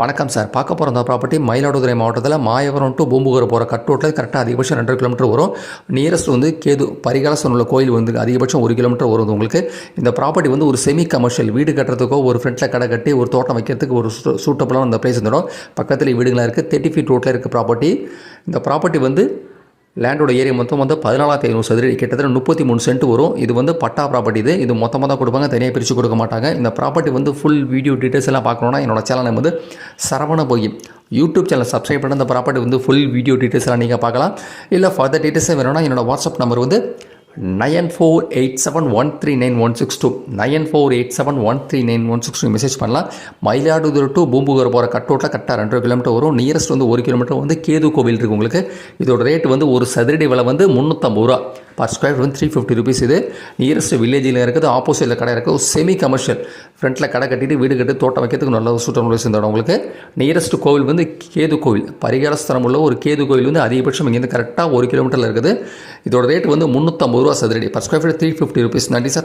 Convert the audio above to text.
வணக்கம் சார். பார்க்க போகிற அந்த ப்ராப்பர்ட்டி மயிலாடுதுறை மாவட்டத்தில் மாயவரம் டு பூம்புகார் போகிற கட் ரோட்டில் கரெக்டாக அதிகபட்சம் 2 கிலோமீட்டர் வரும். நியரஸ்ட் வந்து கேது பரிகாலசன் உள்ள கோயில் வந்து அதிகபட்சம் 1 கிலோமீட்டர் வரும் உங்களுக்கு. இந்த ப்ராப்பர்ட்டி வந்து ஒரு செமி கமர்ஷியல் வீடு கட்டுறதுக்கோ ஒரு ஃப்ரண்ட்டில் கடை கட்டி ஒரு தோட்டம் வைக்கிறதுக்கு ஒரு சூட்டபுளான இந்த பிளேஸ் இருந்துடும். பக்கத்தில் வீடுகளாக இருக்குது. 30 ஃபீட் ரோட்டில் இருக்குது ப்ராப்பர்ட்டி. இந்த ப்ராப்பர்ட்டி வந்து லேண்டோட ஏரியா மொத்தம் வந்து 14,500 சதுரடி, கிட்டத்தட்ட 33 சென்ட் வரும். இது வந்து பட்டா ப்ராப்பர்ட்டி. இது மொத்தமாக தான் கொடுப்பாங்க, தனியாக பிரித்து கொடுக்க மாட்டாங்க. இந்த ப்ராப்பர்ட்டி வந்து ஃபுல் வீடியோ டீட்டெயில்ஸ் எல்லாம் பார்க்கணுன்னா என்னோட சேனல் வந்து சரவண போகி யூடியூப் சேனல் சப்ஸ்கிரைப் பண்ண இந்த ப்ராப்பர்ட்டி வந்து ஃபுல் வீடியோ டீட்டெயில்ஸ் எல்லாம் நீங்கள் பார்க்கலாம். இல்லை ஃபர்தர் டீட்டெயில்ஸே வேணும்னா என்னோட வாட்ஸ்அப் நம்பர் வந்து 9487139162 9487139162 மெசேஜ் பண்ணலாம். மயிலாடுதுறை டு பூம்புகார் போகிற கட் ரோட்டில் கரெக்டாக 2 கிலோமீட்டர் வரும். நியரஸ்ட் வந்து 1 கிலோமீட்டர் வந்து கேது கோவில் இருக்குது உங்களுக்கு. இதோட ரேட் வந்து ஒரு சதுரடி விலை வந்து 350 ரூபா, பர் ஸ்கொயர் வந்து 350 ருபீஸ். இது நியரஸ்ட் வில்லேஜில் இருக்குது. ஆப்போசிட்டில் கடை இருக்குது. செமி கமர்ஷியல் ஃப்ரண்ட்டில் கடை கட்டிட்டு வீடு கட்டி தோட்டம் வைக்கிறதுக்கு நல்ல சூட்டபுள் சேர்ந்தோம் உங்களுக்கு. நியரஸ்ட் கோவில் வந்து கேது கோவில், பரிகாரஸ்தலம் உள்ள ஒரு கேது கோவில் வந்து அதிகபட்சம் இங்கேருந்து கரெக்டாக 1 கிலோமீட்டரில் இருக்குது. இதோட ரேட் வந்து 350 ரூபா சதுரடி, பர் ஸ்கொயர் ஃபீட் 350 ருபீஸ். நன்றி சார்.